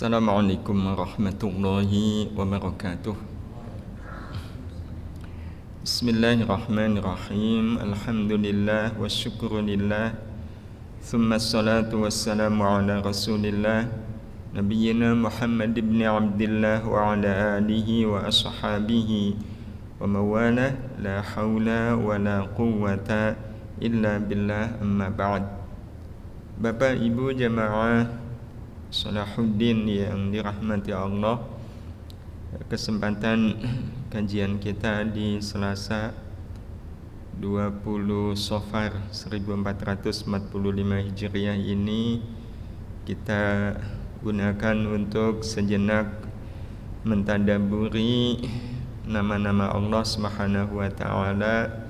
Assalamualaikum warahmatullahi wabarakatuh. Bismillahirrahmanirrahim. Alhamdulillah wa syukurillah. Thumma salatu wassalamu ala rasulillah Nabiyyina Muhammad ibn Abdillah wa ala alihi wa ashabihi wa mawalah. La hawla wa la quwwata illa billah, amma ba'd. Bapak Ibu jamaah Salahuddin yang dirahmati Allah, kesempatan kajian kita di Selasa 20 Safar 1445 Hijriah ini kita gunakan untuk sejenak mentadaburi nama-nama Allah Subhanahu wa taala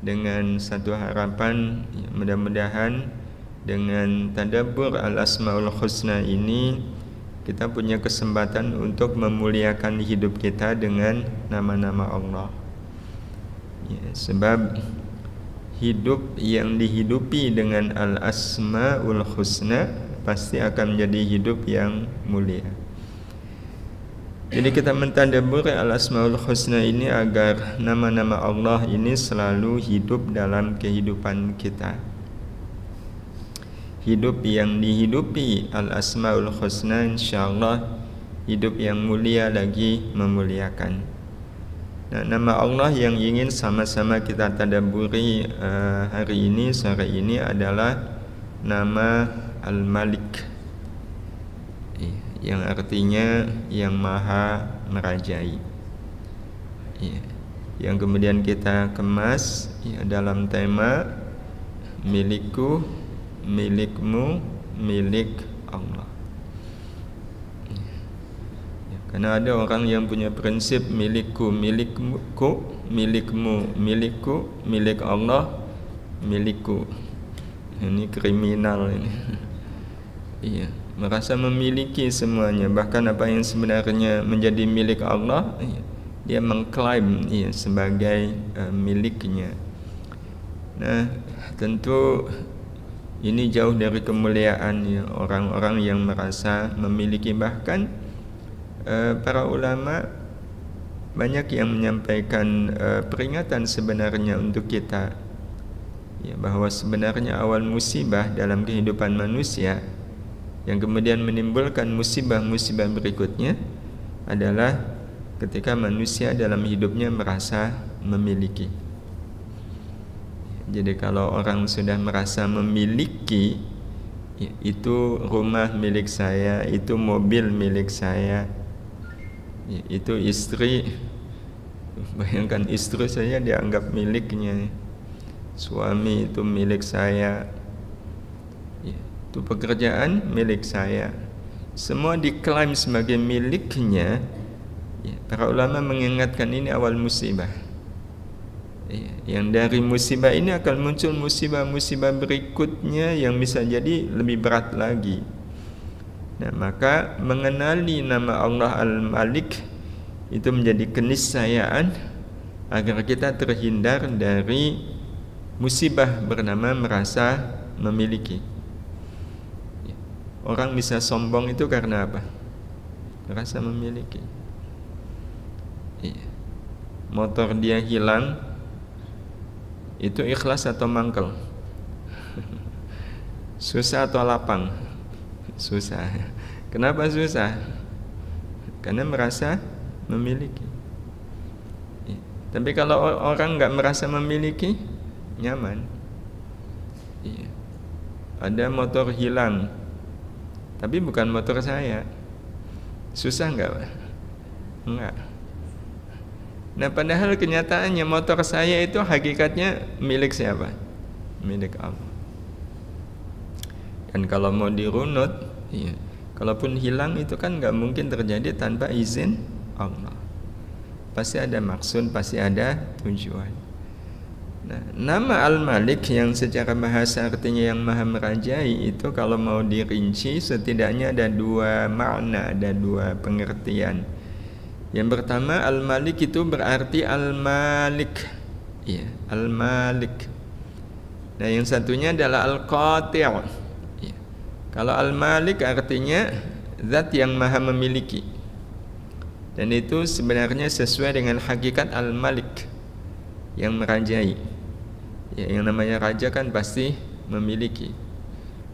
dengan satu harapan, mudah-mudahan dengan tadabbur al-asmaul husna ini kita punya kesempatan untuk memuliakan hidup kita dengan nama-nama Allah. Ya, sebab hidup yang dihidupi dengan al-asmaul husna pasti akan menjadi hidup yang mulia. Jadi kita mentadabbur al-asmaul husna ini agar nama-nama Allah ini selalu hidup dalam kehidupan kita. Hidup yang dihidupi al-asmaul husna insyaallah hidup yang mulia lagi memuliakan. Nah, nama Allah yang ingin sama-sama kita tadabburi hari ini, sore ini adalah nama Al-Malik, yang artinya yang maha merajai, yang kemudian kita kemas dalam tema milikku, milikmu, milik Allah. Karena ada orang yang punya prinsip milikku, milikmu, milikmu, milikku, milik Allah, milikku. Ini kriminal ini. Iya, merasa memiliki semuanya, bahkan apa yang sebenarnya menjadi milik Allah, dia mengklaim sebagai miliknya. Nah, tentu ini jauh dari kemuliaan orang-orang yang merasa memiliki. Bahkan para ulama banyak yang menyampaikan peringatan sebenarnya untuk kita, bahwa sebenarnya awal musibah dalam kehidupan manusia yang kemudian menimbulkan musibah-musibah berikutnya adalah ketika manusia dalam hidupnya merasa memiliki. Jadi kalau orang sudah merasa memiliki, itu rumah milik saya, itu mobil milik saya, itu istri, bayangkan istri saya dianggap miliknya, suami itu milik saya, itu pekerjaan milik saya, semua diklaim sebagai miliknya. Para ulama mengingatkan ini awal musibah. Yang dari musibah ini akan muncul musibah-musibah berikutnya yang bisa jadi lebih berat lagi. Nah, maka mengenali nama Allah Al-Malik itu menjadi keniscayaan agar kita terhindar dari musibah bernama merasa memiliki. Orang bisa sombong itu karena apa? Merasa memiliki. Motor dia hilang, itu ikhlas atau mangkel? Susah atau lapang? Susah. Kenapa susah? Karena merasa memiliki. Tapi kalau orang nggak merasa memiliki, nyaman. Ada motor hilang, tapi bukan motor saya. Susah nggak? Enggak. Nah, padahal kenyataannya motor saya itu hakikatnya milik siapa? Milik Allah. Dan kalau mau dirunut, kalaupun hilang itu kan nggak mungkin terjadi tanpa izin Allah. Pasti ada maksud, pasti ada tujuan. Nah, nama Al-Malik yang secara bahasa artinya yang maha merajai itu kalau mau dirinci setidaknya ada dua makna, ada dua pengertian. Yang pertama, Al-Malik itu berarti Al-Malik, Al-Malik. Nah, yang satunya adalah Al-Qati'. Kalau Al-Malik artinya zat yang maha memiliki. Dan itu sebenarnya sesuai dengan hakikat Al-Malik, yang merajai. Ya, yang namanya raja kan pasti memiliki.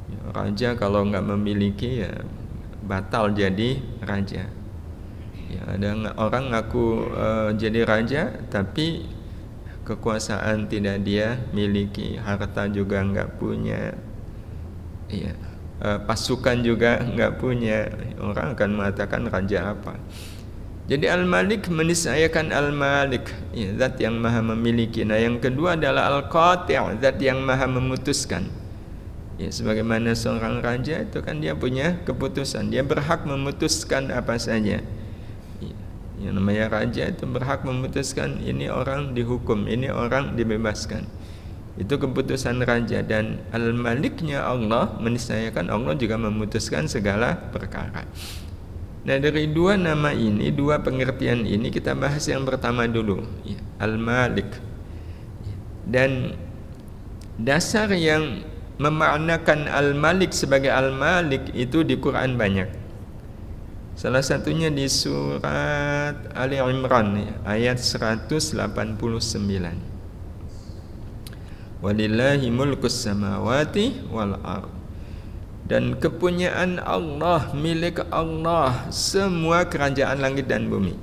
Ya, raja kalau nggak memiliki ya batal jadi raja. Ya, ada orang ngaku jadi raja tapi kekuasaan tidak dia miliki, harta juga nggak punya, ya, pasukan juga nggak punya. Orang akan mengatakan raja apa? Jadi Al-Malik meniscayakan Al-Malik, ya, zat yang maha memiliki. Nah, yang kedua adalah Al-Qati', zat yang maha memutuskan. Ya, sebagaimana seorang raja itu kan dia punya keputusan, dia berhak memutuskan apa saja. Yang namanya raja itu berhak memutuskan ini orang dihukum, ini orang dibebaskan. Itu keputusan raja. Dan Al-Maliknya Allah meniscayakan Allah juga memutuskan segala perkara. Nah, dari dua nama ini, dua pengertian ini kita bahas yang pertama dulu, ya, Al-Malik. Dan dasar yang memaknakan Al-Malik sebagai Al-Malik itu di Quran banyak. Salah satunya di surat Ali Imran, ayat 189. Walillahi mulkus samawati wal ardh. Dan kepunyaan Allah, milik Allah, semua kerajaan langit dan bumi.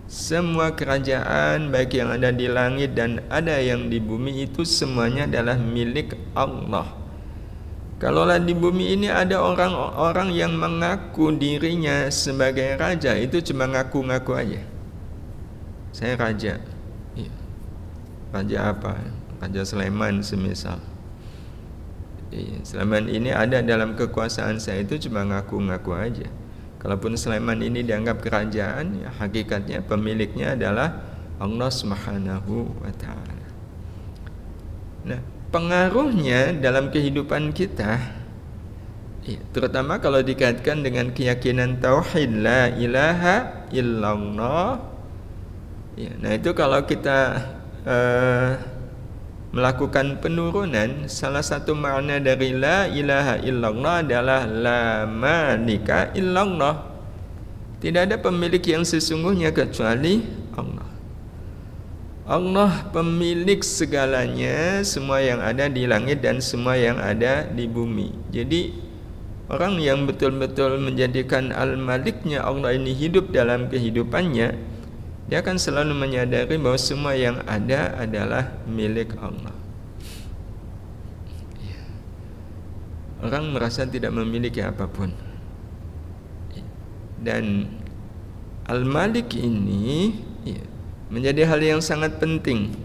Semua kerajaan baik yang ada di langit dan ada yang di bumi itu semuanya adalah milik Allah. Kalaulah di bumi ini ada orang-orang yang mengaku dirinya sebagai raja, itu cuma ngaku-ngaku aja. Saya raja. Ya. Raja apa? Raja Sulaiman semisal. Ya, Sulaiman ini ada dalam kekuasaan saya, itu cuma ngaku-ngaku aja. Kalaupun Sulaiman ini dianggap kerajaan, ya hakikatnya pemiliknya adalah Allah Subhanahu wa ta'ala. Nah, pengaruhnya dalam kehidupan kita, ya, terutama kalau dikaitkan dengan keyakinan tauhid la ilaha illallah, ya, nah itu kalau kita melakukan penurunan, salah satu makna dari la ilaha illallah adalah la malika illallah. Tidak ada pemilik yang sesungguhnya kecuali Allah. Allah pemilik segalanya, semua yang ada di langit dan semua yang ada di bumi. Jadi orang yang betul-betul menjadikan Al-Maliknya Allah ini hidup dalam kehidupannya, dia akan selalu menyadari bahwa semua yang ada adalah milik Allah. Orang merasa tidak memiliki apapun. Dan Al-Malik ini, ya, menjadi hal yang sangat penting.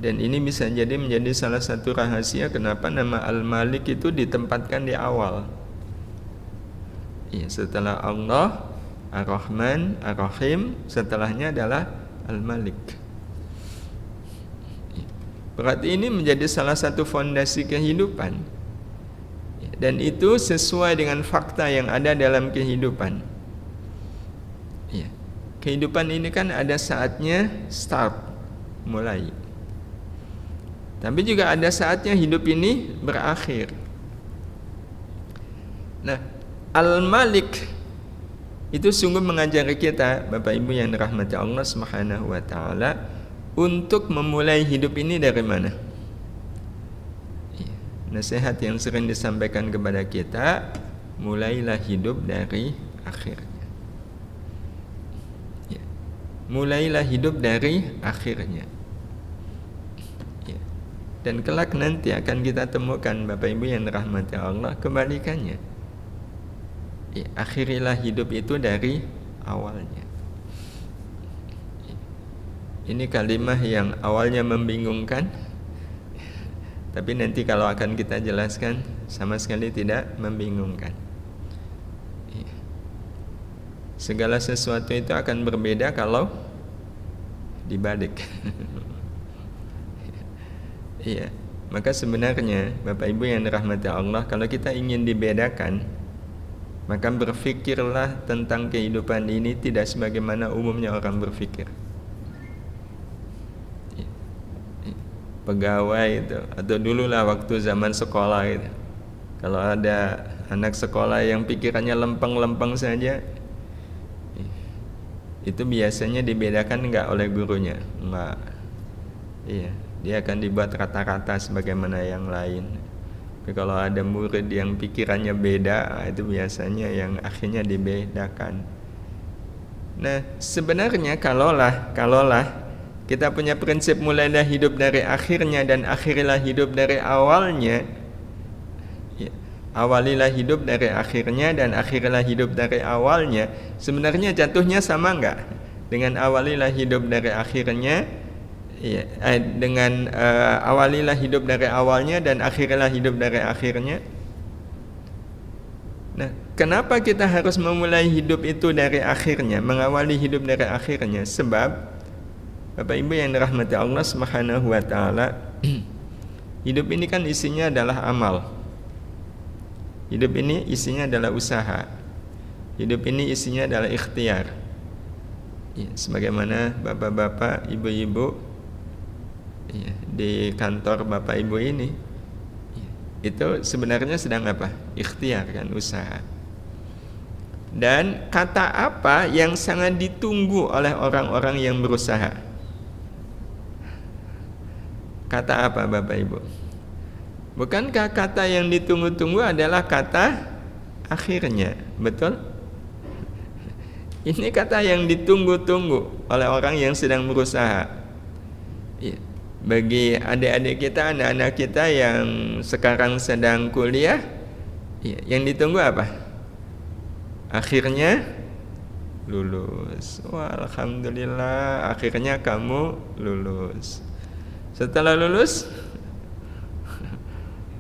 Dan ini bisa jadi menjadi salah satu rahasia kenapa nama Al-Malik itu ditempatkan di awal. Ya, setelah Allah, Ar-Rahman, Ar-Rahim, setelahnya adalah Al-Malik. Berarti ini menjadi salah satu fondasi kehidupan. Dan itu sesuai dengan fakta yang ada dalam kehidupan. Ya. Kehidupan ini kan ada saatnya start, mulai. Tapi juga ada saatnya hidup ini berakhir. Nah, Al-Malik itu sungguh mengajari kita, Bapak Ibu yang dirahmati Allah Subhanahu wa ta'ala, untuk memulai hidup ini dari mana? Nasihat yang sering disampaikan kepada kita, mulailah hidup dari akhirnya. Ya. Mulailah hidup dari akhirnya. Ya. Dan kelak nanti akan kita temukan, Bapak Ibu yang dirahmati Allah, kebalikannya. Ya, akhirilah hidup itu dari awalnya. Ini kalimat yang awalnya membingungkan, tapi nanti kalau akan kita jelaskan sama sekali tidak membingungkan. Segala sesuatu itu akan berbeda kalau dibalik. Iya, maka sebenarnya Bapak Ibu yang dirahmati Allah, kalau kita ingin dibedakan, maka berfikirlah tentang kehidupan ini tidak sebagaimana umumnya orang berfikir. Pegawai itu, atau dululah waktu zaman sekolah itu, kalau ada anak sekolah yang pikirannya lempeng-lempeng saja, itu biasanya dibedakan enggak oleh gurunya? Enggak. Iya, dia akan dibuat rata-rata sebagaimana yang lain. Tapi kalau ada murid yang pikirannya beda, itu biasanya yang akhirnya dibedakan. Nah, sebenarnya kalaulah kita punya prinsip mulailah hidup dari akhirnya dan akhirilah hidup dari awalnya, ya, awalilah hidup dari akhirnya dan akhirilah hidup dari awalnya, sebenarnya jatuhnya sama enggak dengan awalilah hidup dari akhirnya, ya, dengan awalilah hidup dari awalnya dan akhirilah hidup dari akhirnya. Nah, kenapa kita harus memulai hidup itu dari akhirnya, mengawali hidup dari akhirnya? Sebab Bapak Ibu yang dirahmati Allah Subhanahu wa taala, hidup ini kan isinya adalah amal. Hidup ini isinya adalah usaha. Hidup ini isinya adalah ikhtiar. Ya, sebagaimana bapak-bapak, ibu-ibu, ya, di kantor bapak ibu ini, ya, itu sebenarnya sedang apa? Ikhtiar kan, usaha. Dan kata apa yang sangat ditunggu oleh orang-orang yang berusaha? Kata apa Bapak Ibu? Bukankah kata yang ditunggu-tunggu adalah kata akhirnya? Betul? Ini kata yang ditunggu-tunggu oleh orang yang sedang berusaha. Ya. Bagi adik-adik kita, anak-anak kita yang sekarang sedang kuliah, ya, yang ditunggu apa? Akhirnya lulus. Wah, alhamdulillah, akhirnya kamu lulus. Setelah lulus,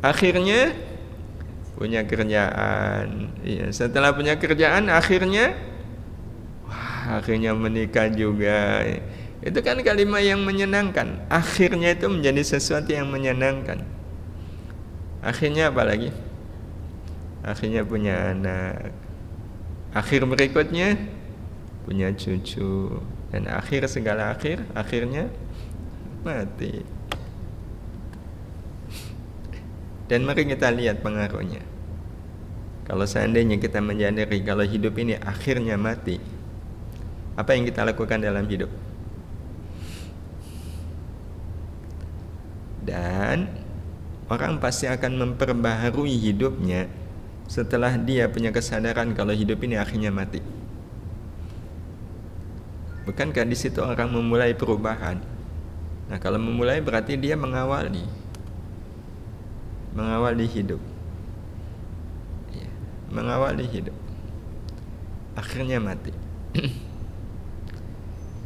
akhirnya punya kerjaan. Ya, setelah punya kerjaan, akhirnya menikah juga. Itu kan kalimat yang menyenangkan. Akhirnya itu menjadi sesuatu yang menyenangkan. Akhirnya apa lagi? Akhirnya punya anak. Akhir berikutnya punya cucu. Dan akhir segala akhir, akhirnya mati. Dan mari kita lihat pengaruhnya. Kalau seandainya kita menyadari kalau hidup ini akhirnya mati, apa yang kita lakukan dalam hidup? Dan orang pasti akan memperbaharui hidupnya setelah dia punya kesadaran kalau hidup ini akhirnya mati. Bukankah di situ orang memulai perubahan? Nah, kalau memulai berarti dia mengawali hidup, ya, mengawali hidup. Akhirnya mati.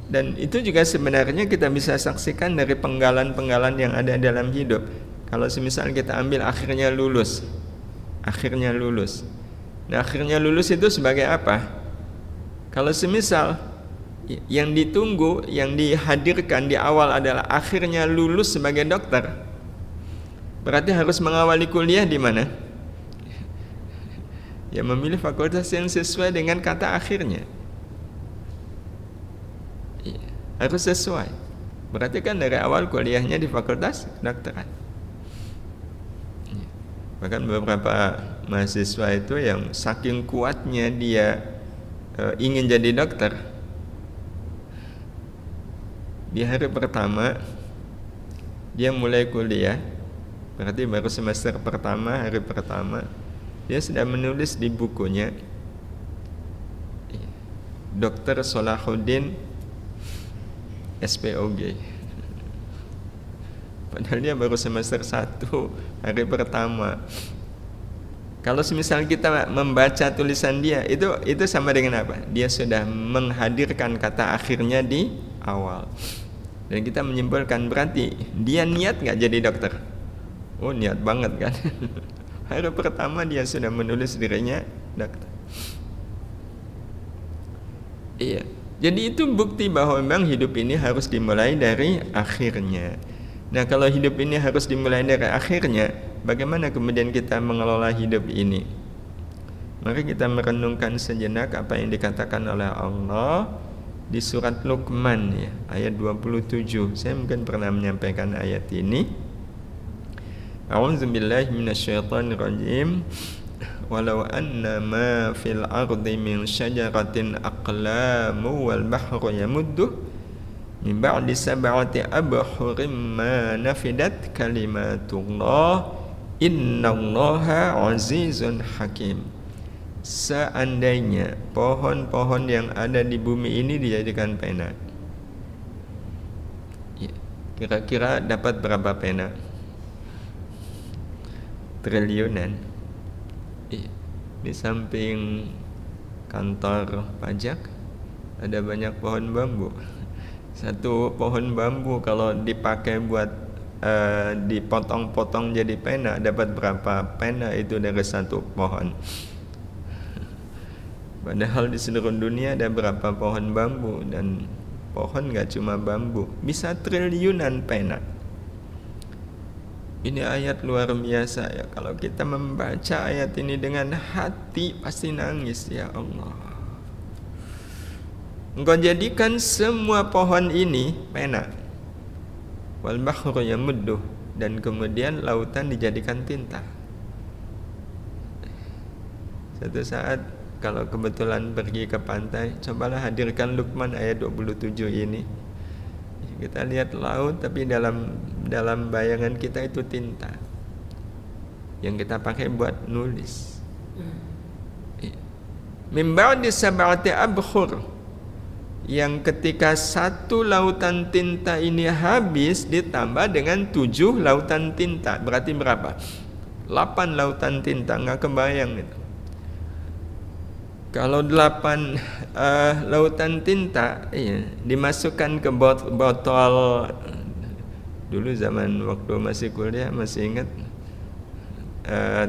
Dan itu juga sebenarnya kita bisa saksikan dari penggalan-penggalan yang ada dalam hidup. Kalau semisal kita ambil akhirnya lulus. Nah, akhirnya lulus itu sebagai apa? Kalau semisal yang ditunggu, yang dihadirkan di awal adalah akhirnya lulus sebagai dokter, berarti harus mengawali kuliah di mana? Ya, memilih fakultas yang sesuai dengan kata akhirnya. Ya, harus sesuai. Berarti kan dari awal kuliahnya di fakultas kedokteran. Ya. Bahkan beberapa mahasiswa itu yang saking kuatnya dia ingin jadi dokter, di hari pertama dia mulai kuliah, berarti baru semester pertama, hari pertama, dia sudah menulis di bukunya Dr. Solahuddin SPOG. Padahal dia baru semester 1, hari pertama. Kalau semisal kita membaca tulisan dia, itu sama dengan apa? Dia sudah menghadirkan kata akhirnya di awal. Dan kita menyimpulkan berarti dia niat gak jadi dokter? Oh, niat banget kan. Hari pertama dia sudah menulis dirinya dokter. Iya. Jadi itu bukti bahwa memang hidup ini harus dimulai dari akhirnya. Nah, kalau hidup ini harus dimulai dari akhirnya, bagaimana kemudian kita mengelola hidup ini? Mari kita merenungkan sejenak apa yang dikatakan oleh Allah di surat Luqman, ya, ayat 27. Saya mungkin pernah menyampaikan ayat ini. A'udzubillahi minasyaitonirrajim. walau anna ma fil ardi min syajaratin aqlamu wal bahru yamuddu min ba'di sab'ati abhurim ma nafidat kalimatullah innallaha azizun hakim. Seandainya pohon-pohon yang ada di bumi ini dijadikan pena, kira-kira dapat berapa pena? Triliunan. Di samping kantor pajak ada banyak pohon bambu. Satu pohon bambu kalau dipakai buat dipotong-potong jadi pena, dapat berapa pena itu dari satu pohon. Padahal di seluruh dunia ada berapa pohon bambu, dan pohon gak cuma bambu, bisa triliunan pena. Ini ayat luar biasa ya. Kalau kita membaca ayat ini dengan hati pasti nangis, ya Allah. Engkau jadikan semua pohon ini pena. Wal bahru yamudduh, dan kemudian lautan dijadikan tinta. Satu saat kalau kebetulan pergi ke pantai, cobalah hadirkan Luqman ayat 27 ini. Kita lihat laut, tapi dalam bayangan kita itu tinta yang kita pakai buat nulis. Min ba'di sab'ati abhur, yang ketika satu lautan tinta ini habis ditambah dengan 7 lautan tinta, berarti berapa? 8 lautan tinta, nggak kebayang itu. Kalau 8 lautan tinta dimasukkan ke botol. Dulu zaman waktu masih kuliah masih ingat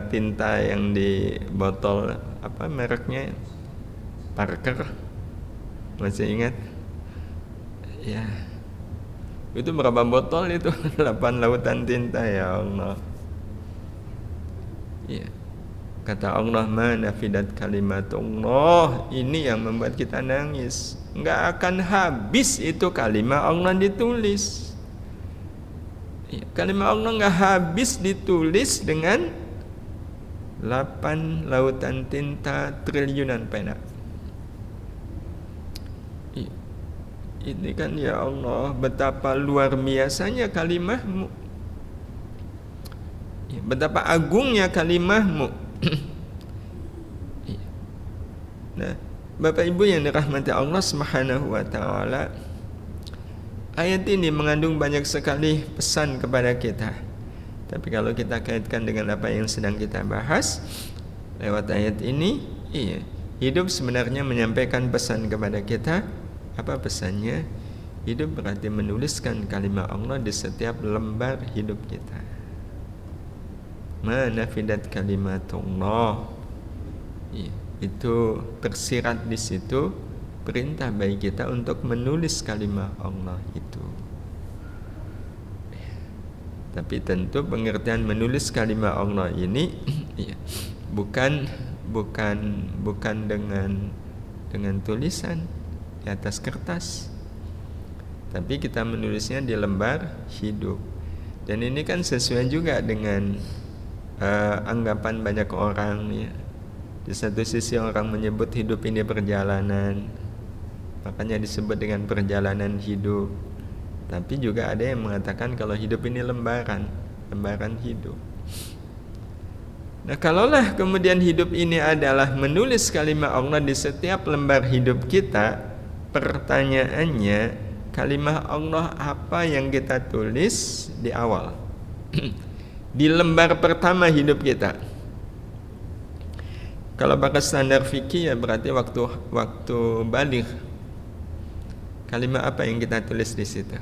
tinta yang di botol, apa mereknya, Parker, masih ingat ya? Itu berapa botol itu? 8 lautan tinta, ya Allah. Ya. Kata Allah, ma nafidat kalimatullah. Ini yang membuat kita nangis. Enggak akan habis itu kalimat Allah ditulis. Kalimat Allah enggak habis ditulis dengan 8 lautan tinta triliunan pena. Ini kan ya Allah, betapa luar biasanya kalimahmu, betapa agungnya kalimahmu. Nah, Bapak Ibu yang dirahmati Allah Subhanahu wa taala, ayat ini mengandung banyak sekali pesan kepada kita. Tapi kalau kita kaitkan dengan apa yang sedang kita bahas lewat ayat ini, hidup sebenarnya menyampaikan pesan kepada kita. Apa pesannya? Hidup berarti menuliskan kalimat Allah di setiap lembar hidup kita. Ma nafidat kalimatullah. Itu tersirat di situ perintah bagi kita untuk menulis kalimat Allah itu. Tapi tentu pengertian menulis kalimat Allah ini bukan dengan tulisan di atas kertas, tapi kita menulisnya di lembar hidup. Dan ini kan sesuai juga dengan anggapan banyak orang ya. Di satu sisi orang menyebut hidup ini perjalanan, makanya disebut dengan perjalanan hidup. Tapi juga ada yang mengatakan kalau hidup ini lembaran hidup. Nah, kalaulah kemudian hidup ini adalah menulis kalimat Allah di setiap lembar hidup kita, pertanyaannya, kalimat Allah apa yang kita tulis di awal? Di lembar pertama hidup kita. Kalau pakai standar fikih ya berarti waktu baligh. Kalimat apa yang kita tulis di situ?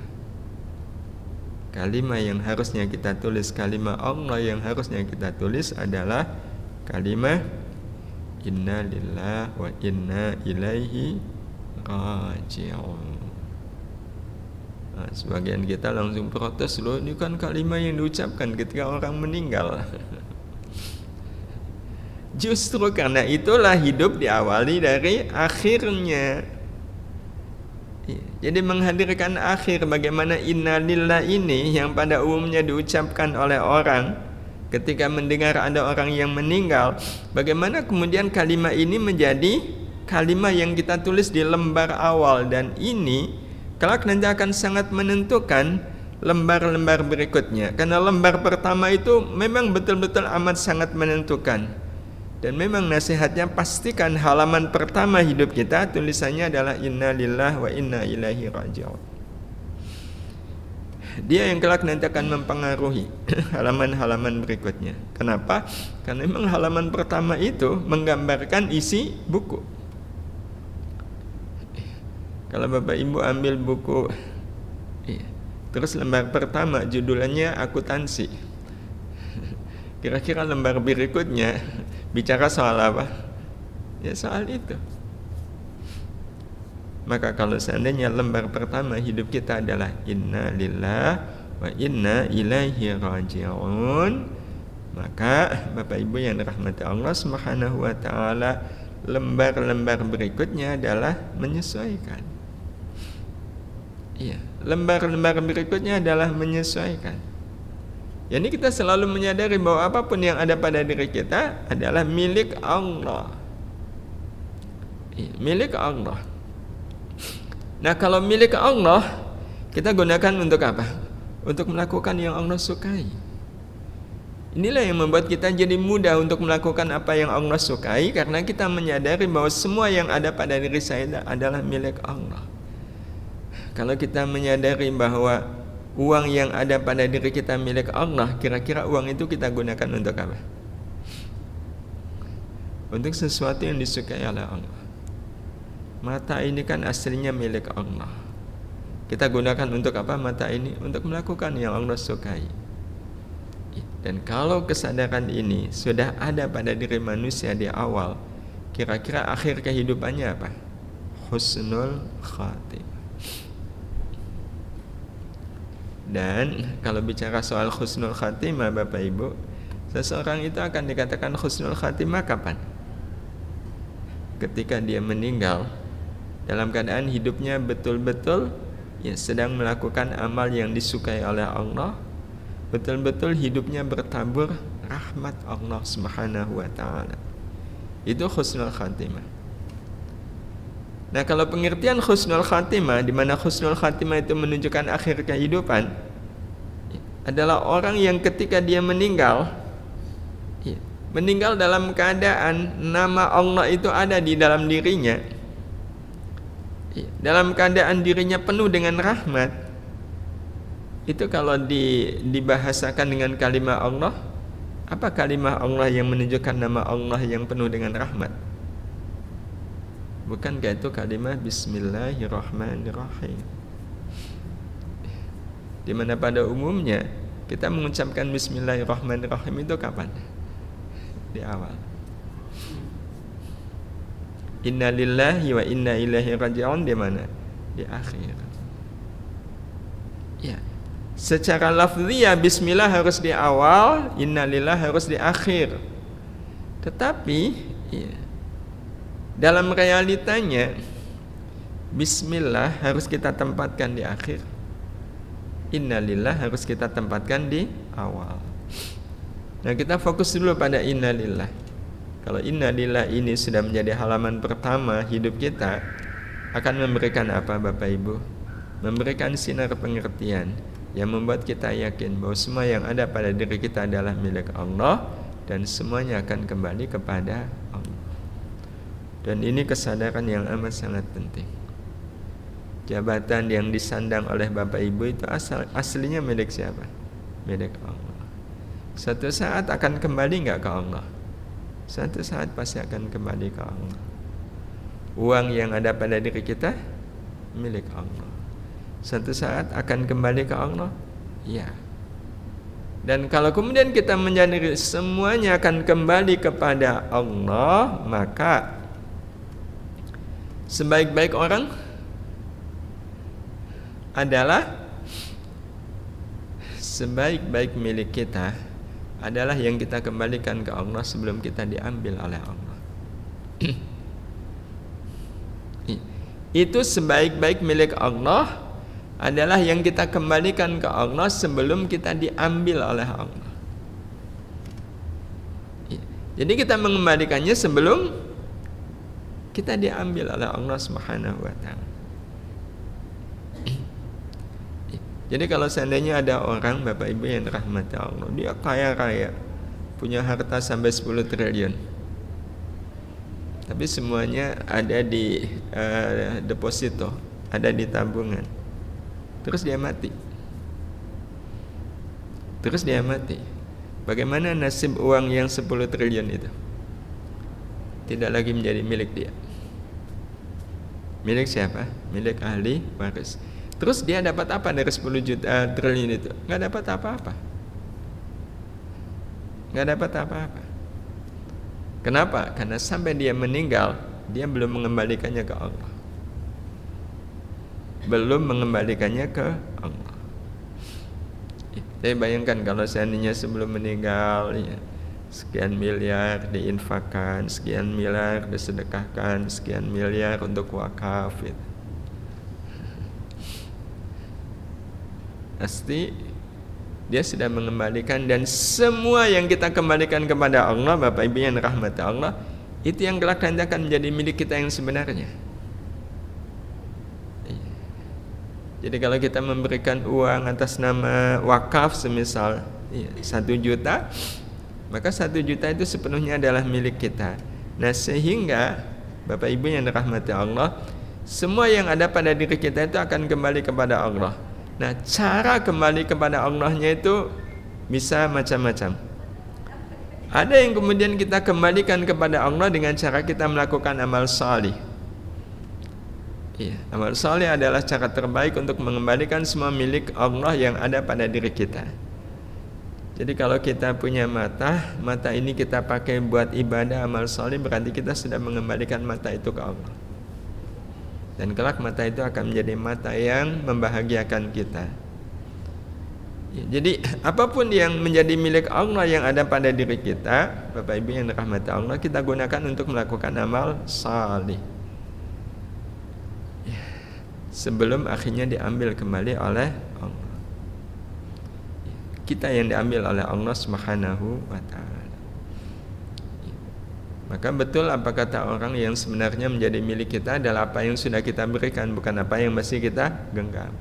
Kalimat yang harusnya kita tulis, kalimat Allah yang harusnya kita tulis adalah kalimat inna lillahi wa inna ilaihi raji'un. Nah, sebagian kita langsung protes, loh ini kan kalimat yang diucapkan ketika orang meninggal. Justru karena itulah hidup diawali dari akhirnya. Jadi menghadirkan akhir, bagaimana innalillah ini yang pada umumnya diucapkan oleh orang ketika mendengar ada orang yang meninggal, bagaimana kemudian kalimat ini menjadi kalimat yang kita tulis di lembar awal, dan ini kelak nanti akan sangat menentukan lembar-lembar berikutnya. Karena lembar pertama itu memang betul-betul amat sangat menentukan. Dan memang nasihatnya, pastikan halaman pertama hidup kita tulisannya adalah inna lillahi wa inna ilaihi raji'un. Dia yang kelak nanti akan mempengaruhi halaman-halaman berikutnya. Kenapa? Karena memang halaman pertama itu menggambarkan isi buku. Kalau Bapak Ibu ambil buku, terus lembar pertama judulnya akuntansi, kira-kira lembar berikutnya bicara soal apa? Ya soal itu. Maka kalau seandainya lembar pertama hidup kita adalah inna lillahi wa inna ilaihi raji'un, maka Bapak Ibu yang dirahmati Allah Subhanahu wa taala, lembar-lembar berikutnya adalah menyesuaikan. Iya, lembar-lembar berikutnya adalah menyesuaikan. Jadi kita selalu menyadari bahwa apapun yang ada pada diri kita adalah milik Allah. Iya, milik Allah. Nah, kalau milik Allah, kita gunakan untuk apa? Untuk melakukan yang Allah sukai. Inilah yang membuat kita jadi mudah untuk melakukan apa yang Allah sukai, karena kita menyadari bahwa semua yang ada pada diri saya adalah milik Allah. Kalau kita menyadari bahwa uang yang ada pada diri kita milik Allah, kira-kira uang itu kita gunakan untuk apa? Untuk sesuatu yang disukai oleh Allah. Mata ini kan aslinya milik Allah. Kita gunakan untuk apa mata ini? Untuk melakukan yang Allah sukai. Dan kalau kesadaran ini sudah ada pada diri manusia di awal, kira-kira akhir kehidupannya apa? Husnul khatimah. Dan kalau bicara soal husnul khatimah, Bapak Ibu, seseorang itu akan dikatakan husnul khatimah kapan? Ketika dia meninggal dalam keadaan hidupnya betul-betul sedang melakukan amal yang disukai oleh Allah, betul-betul hidupnya bertabur rahmat Allah Subhanahu wa taala. Itu husnul khatimah. Nah, kalau pengertian husnul khatimah, di mana husnul khatimah itu menunjukkan akhir kehidupan, adalah orang yang ketika dia meninggal dalam keadaan nama Allah itu ada di dalam dirinya, dalam keadaan dirinya penuh dengan rahmat. Itu kalau dibahasakan dengan kalimat Allah, apa kalimat Allah yang menunjukkan nama Allah yang penuh dengan rahmat? Bukankah itu kalimat Bismillahirrahmanirrahim? Di mana pada umumnya kita mengucapkan Bismillahirrahmanirrahim itu kapan? Di awal. Inna lillahi wa inna ilaihi raji'un di mana? Di akhir. Ya. Secara lafziyah bismillah harus di awal, inna lillahi harus di akhir. Tetapi dalam realitanya bismillah harus kita tempatkan di akhir. Inna lillahi harus kita tempatkan di awal. Nah, kita fokus dulu pada inna lillahi. Kalau inna lillahi ini sudah menjadi halaman pertama hidup kita, akan memberikan apa Bapak Ibu? Memberikan sinar pengertian yang membuat kita yakin bahwa semua yang ada pada diri kita adalah milik Allah, dan semuanya akan kembali kepada Allah. Dan ini kesadaran yang amat sangat penting. Jabatan yang disandang oleh Bapak Ibu itu aslinya milik siapa? Milik Allah. Suatu saat akan kembali nggak ke Allah? Suatu saat pasti akan kembali ke Allah. Uang yang ada pada diri kita milik Allah. Suatu saat akan kembali ke Allah. Ya. Dan kalau kemudian kita menyadari semuanya akan kembali kepada Allah, maka sebaik-baik orang adalah sebaik-baik milik kita adalah yang kita kembalikan ke Allah sebelum kita diambil oleh Allah. Itu sebaik-baik milik Allah adalah yang kita kembalikan ke Allah sebelum kita diambil oleh Allah. Jadi kita mengembalikannya sebelum kita diambil oleh Allah Subhanahu wa taala. Jadi kalau seandainya ada orang, Bapak Ibu yang dirahmati Allah, dia kaya raya, punya harta sampai 10 triliun, tapi semuanya ada di deposito, ada di tabungan, terus dia mati. Bagaimana nasib uang yang 10 triliun itu? Tidak lagi menjadi milik dia. Milik siapa? Milik ahli waris. Terus dia dapat apa dari 10 juta triliun itu? Nggak dapat apa-apa. Kenapa? Karena sampai dia meninggal, dia belum mengembalikannya ke Allah. Saya bayangkan kalau seandainya sebelum meninggal, ya, sekian miliar diinfakkan, sekian miliar disedekahkan, sekian miliar untuk wakaf, gitu. Pasti dia sudah mengembalikan, dan semua yang kita kembalikan kepada Allah, Bapak Ibu yang dirahmati Allah, itu yang kelak nanti akan menjadi milik kita yang sebenarnya. Jadi kalau kita memberikan uang atas nama wakaf semisal 1 juta, maka 1 juta itu sepenuhnya adalah milik kita. Nah, sehingga Bapak Ibu yang dirahmati Allah, semua yang ada pada diri kita itu akan kembali kepada Allah. Nah, cara kembali kepada Allahnya itu bisa macam-macam. Ada yang kemudian kita kembalikan kepada Allah dengan cara kita melakukan amal salih. Amal salih adalah cara terbaik untuk mengembalikan semua milik Allah yang ada pada diri kita. Jadi kalau kita punya mata ini kita pakai buat ibadah amal salih, berarti kita sudah mengembalikan mata itu ke Allah. Dan kelak mata itu akan menjadi mata yang membahagiakan kita. Jadi apapun yang menjadi milik Allah yang ada pada diri kita, Bapak Ibu yang dirahmati Allah, kita gunakan untuk melakukan amal salih, sebelum akhirnya diambil kembali oleh Allah. Kita yang diambil oleh Allah Subhanahu wa ta'ala. Maka betul apa kata orang, yang sebenarnya menjadi milik kita adalah apa yang sudah kita berikan, bukan apa yang masih kita genggam.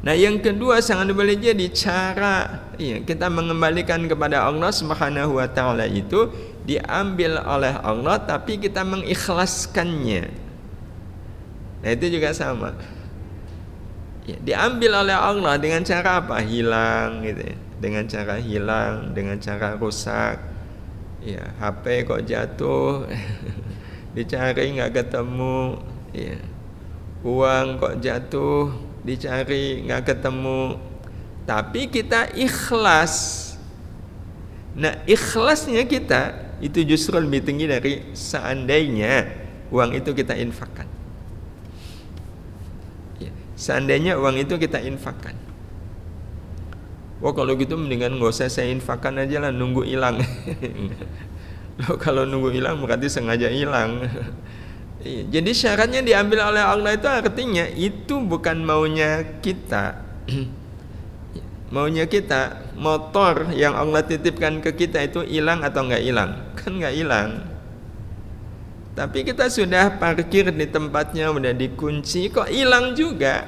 Nah, yang kedua sangat boleh jadi cara kita mengembalikan kepada Allah Subhanahu wa ta'ala itu diambil oleh Allah, tapi kita mengikhlaskannya. Nah, itu juga sama. Diambil oleh Allah dengan cara apa? Hilang, gitu ya. Dengan cara hilang, dengan cara rusak. HP kok jatuh, dicari nggak ketemu. Uang kok jatuh, dicari nggak ketemu. Tapi kita ikhlas. Nah, ikhlasnya kita itu justru lebih tinggi dari seandainya uang itu kita infakkan. Seandainya uang itu kita infakkan, wah kalau gitu mendingan nggak usah saya infakkan aja lah, nunggu hilang. Loh, kalau nunggu hilang berarti sengaja hilang. Jadi syaratnya diambil oleh Allah itu artinya itu bukan maunya kita. Maunya kita, motor yang Allah titipkan ke kita itu hilang atau nggak hilang? Kan nggak hilang. Tapi kita sudah parkir di tempatnya, udah dikunci, kok hilang juga.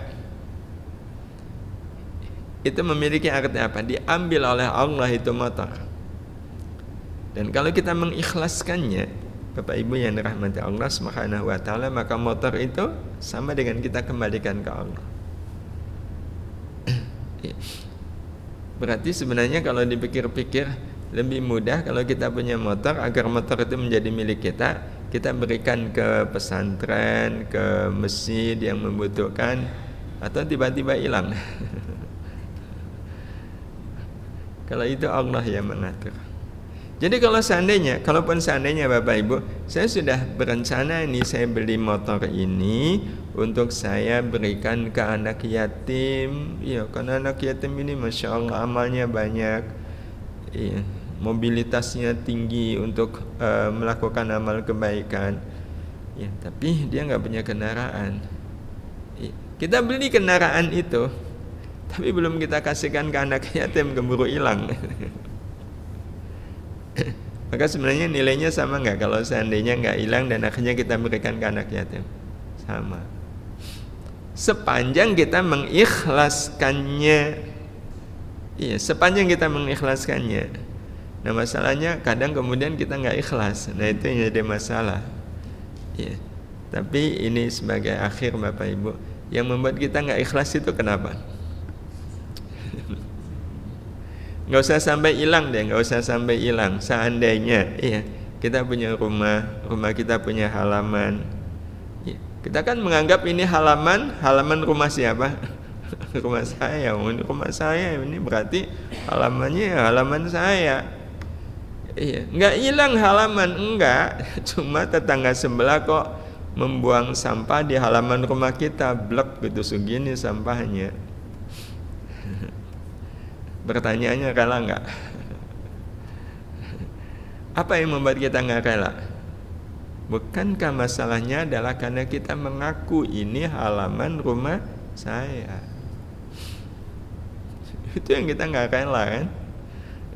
Itu memiliki arti apa? Diambil oleh Allah itu motor. Dan kalau kita mengikhlaskannya, Bapak Ibu yang dirahmati Allah Subhanahu wa ta'ala, maka motor itu sama dengan kita kembalikan ke Allah. Berarti sebenarnya kalau dipikir-pikir lebih mudah kalau kita punya motor, agar motor itu menjadi milik kita berikan ke pesantren, ke masjid yang membutuhkan, atau tiba-tiba hilang. Kalau itu Allah yang mengatur. Jadi kalaupun seandainya Bapak Ibu, saya sudah berencana ini, saya beli motor ini untuk saya berikan ke anak yatim. Karena anak yatim ini Masya Allah amalnya banyak, mobilitasnya tinggi untuk melakukan amal kebaikan. Tapi dia nggak punya kendaraan. Kita beli kendaraan itu, tapi belum kita kasihkan ke anak yatim, keburu hilang. Maka sebenarnya nilainya sama nggak kalau seandainya nggak hilang dan akhirnya kita berikan ke anak yatim? Sama. Sepanjang kita mengikhlaskannya. Iya, sepanjang kita mengikhlaskannya. Nah masalahnya kadang kemudian kita nggak ikhlas. Nah itu yang jadi masalah. Iya. Tapi ini sebagai akhir Bapak Ibu, yang membuat kita nggak ikhlas itu kenapa? Nggak usah sampai hilang deh, nggak usah sampai hilang. Seandainya, iya, kita punya rumah kita punya halaman. Iya, kita kan menganggap ini halaman rumah siapa? Rumah saya. Rumah saya ini berarti halamannya halaman saya. Iya, nggak hilang halaman, enggak. Cuma tetangga sebelah kok membuang sampah di halaman rumah kita, blek gitu segini sampahnya. Pertanyaannya rela nggak? Apa yang membuat kita nggak rela? Bukankah masalahnya adalah karena kita mengaku ini halaman rumah saya? Itu yang kita nggak rela kan?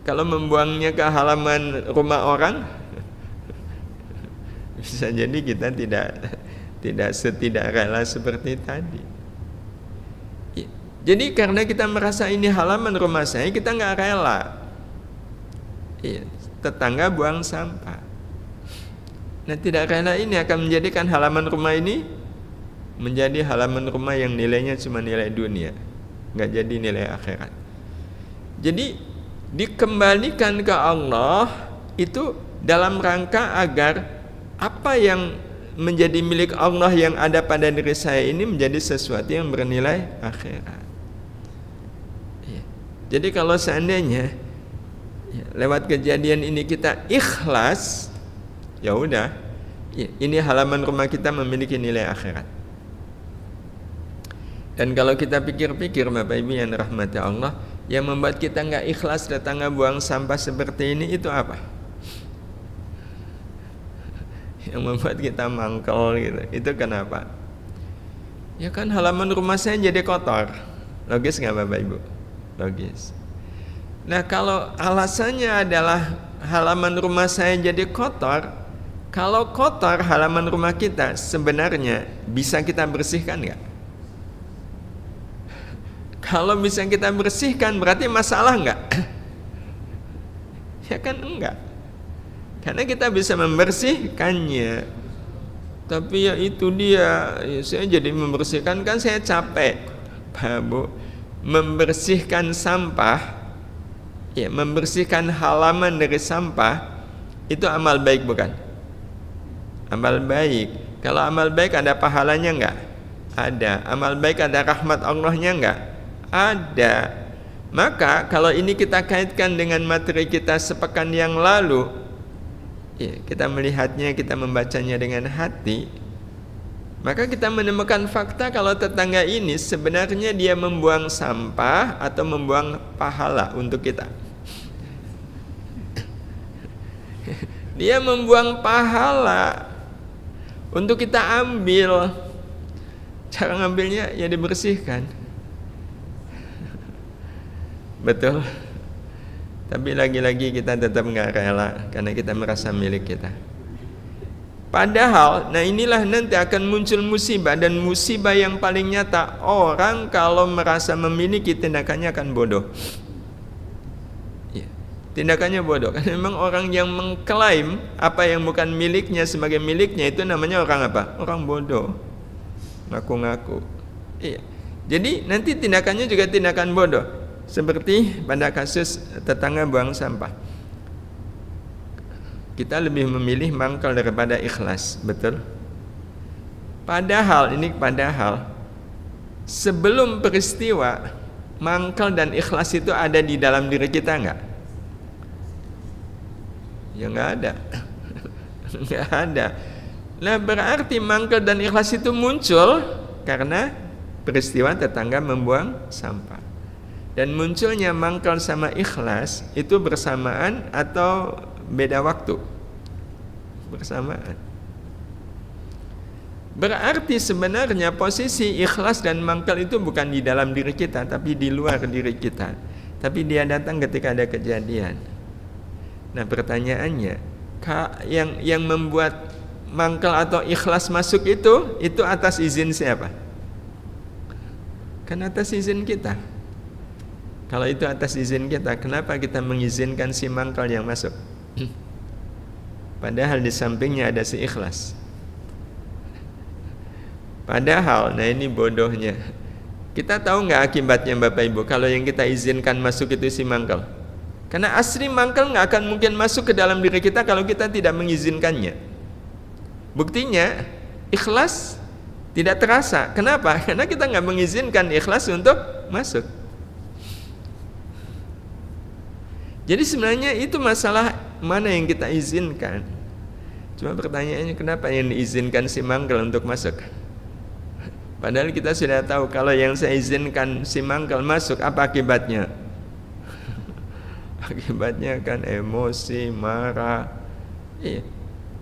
Kalau membuangnya ke halaman rumah orang, bisa jadi kita tidak rela seperti tadi. Jadi karena kita merasa ini halaman rumah saya, kita nggak rela. Tetangga buang sampah. Nah tidak rela ini akan menjadikan halaman rumah ini menjadi halaman rumah yang nilainya cuma nilai dunia, nggak jadi nilai akhirat. Jadi dikembalikan ke Allah itu dalam rangka agar apa yang menjadi milik Allah yang ada pada diri saya ini menjadi sesuatu yang bernilai akhirat. Jadi kalau seandainya lewat kejadian ini kita ikhlas, ya udah, ini halaman rumah kita memiliki nilai akhirat. Dan kalau kita pikir-pikir Bapak Ibu yang rahmati Allah, yang membuat kita nggak ikhlas tetangga buang sampah seperti ini itu apa? Yang membuat kita mangkel gitu, itu kenapa? Ya kan halaman rumah saya jadi kotor. Logis nggak Bapak Ibu? Logis. Nah kalau alasannya adalah halaman rumah saya jadi kotor, kalau kotor halaman rumah kita sebenarnya bisa kita bersihkan nggak? Kalau bisa kita bersihkan berarti masalah nggak? Ya kan enggak. Karena kita bisa membersihkannya. Tapi ya itu dia, ya saya jadi membersihkan kan saya capek, Pak Bu. Membersihkan sampah, ya membersihkan halaman dari sampah itu amal baik bukan? Amal baik. Kalau amal baik ada pahalanya enggak? Ada. Amal baik ada rahmat Allahnya enggak? Ada. Maka kalau ini kita kaitkan dengan materi kita sepekan yang lalu, ya, kita melihatnya, kita membacanya dengan hati, maka kita menemukan fakta kalau tetangga ini sebenarnya dia membuang sampah atau membuang pahala untuk kita. Dia membuang pahala untuk kita ambil. Cara ngambilnya ya dibersihkan. Betul. Tapi lagi-lagi kita tetap nggak rela karena kita merasa milik kita. Padahal, nah inilah nanti akan muncul musibah, dan musibah yang paling nyata, orang kalau merasa memiliki tindakannya akan bodoh. Ya, tindakannya bodoh. Karena memang orang yang mengklaim apa yang bukan miliknya sebagai miliknya itu namanya orang apa? Orang bodoh. Ngaku-ngaku. Iya. Jadi nanti tindakannya juga tindakan bodoh. Seperti pada kasus tetangga buang sampah. Kita lebih memilih mangkal daripada ikhlas, betul? Padahal sebelum peristiwa mangkal dan ikhlas itu ada di dalam diri kita enggak? Ya enggak ada. Enggak ada. Nah, berarti mangkal dan ikhlas itu muncul karena peristiwa tetangga membuang sampah. Dan munculnya mangkal sama ikhlas itu bersamaan atau beda waktu? Bersamaan. Berarti sebenarnya posisi ikhlas dan mangkal itu bukan di dalam diri kita, tapi di luar diri kita. Tapi dia datang ketika ada kejadian. Nah pertanyaannya, yang membuat mangkal atau ikhlas masuk itu atas izin siapa? Kan atas izin kita. Kalau itu atas izin kita, kenapa kita mengizinkan si mangkal yang masuk? Padahal di sampingnya ada si ikhlas. Padahal, nah ini bodohnya, kita tahu nggak akibatnya Bapak Ibu kalau yang kita izinkan masuk itu si mangkal? Karena asli mangkal nggak akan mungkin masuk ke dalam diri kita kalau kita tidak mengizinkannya. Buktinya ikhlas tidak terasa. Kenapa? Karena kita nggak mengizinkan ikhlas untuk masuk. Jadi sebenarnya itu masalah mana yang kita izinkan. Cuma pertanyaannya kenapa yang diizinkan si mangkal untuk masuk? Padahal kita sudah tahu kalau yang saya izinkan si mangkal masuk, apa akibatnya? Akibatnya kan emosi, marah. Iya.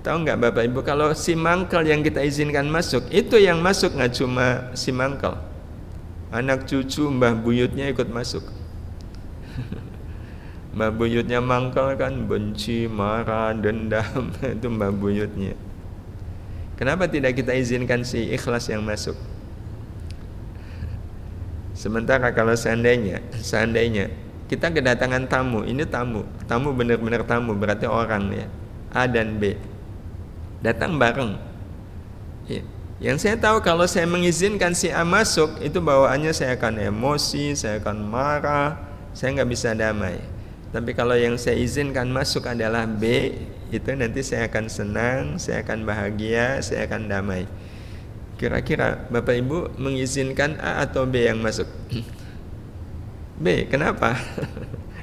Tahu nggak Bapak Ibu, kalau si mangkal yang kita izinkan masuk, itu yang masuk nggak cuma si mangkal, anak cucu mbah buyutnya ikut masuk. Mbah buyutnya mangkal kan benci, marah, dendam, itu mbah buyutnya. Kenapa tidak kita izinkan si ikhlas yang masuk? Sementara kalau seandainya kita kedatangan tamu, ini tamu benar-benar tamu, berarti orang ya, A dan B datang bareng. Ya. Yang saya tahu kalau saya mengizinkan si A masuk, itu bawaannya saya akan emosi, saya akan marah, saya nggak bisa damai. Tapi kalau yang saya izinkan masuk adalah B, itu nanti saya akan senang, saya akan bahagia, saya akan damai. Kira-kira Bapak Ibu mengizinkan A atau B yang masuk? B, kenapa?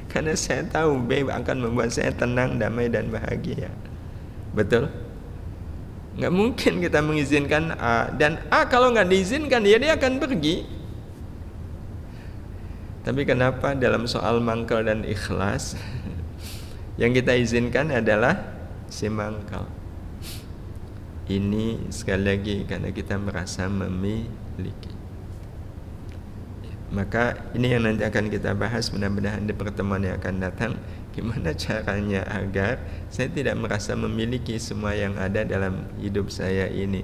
Karena saya tahu B akan membuat saya tenang, damai, dan bahagia. Betul? Nggak mungkin kita mengizinkan A, dan A kalau nggak diizinkan dia akan pergi. Tapi kenapa dalam soal mangkal dan ikhlas yang kita izinkan adalah si mangkal? Ini sekali lagi karena kita merasa memiliki. Maka ini yang nanti akan kita bahas mudah-mudahan di pertemuan yang akan datang. Gimana caranya agar saya tidak merasa memiliki semua yang ada dalam hidup saya ini.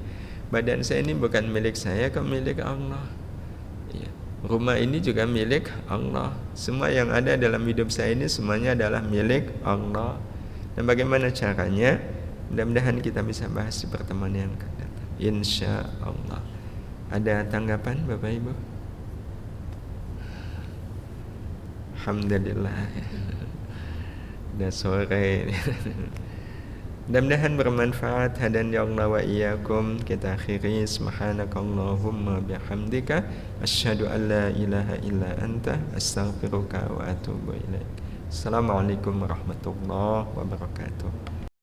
Badan saya ini bukan milik saya, kok milik Allah. Ya. Rumah ini juga milik Allah. Semua yang ada dalam hidup saya ini semuanya adalah milik Allah. Dan bagaimana caranya? Mudah-mudahan kita bisa bahas di pertemuan yang akan datang, insya Allah. Ada tanggapan Bapak Ibu? Alhamdulillah. Udah sore. Mudah-mudahan bermanfaat. Hadan ya Allah wa iyyakum. Kita akhiri subhanakallahumma bihamdika asyhadu an la ilaha illa anta astaghfiruka wa atubu ilaik. Assalamualaikum warahmatullahi wabarakatuh.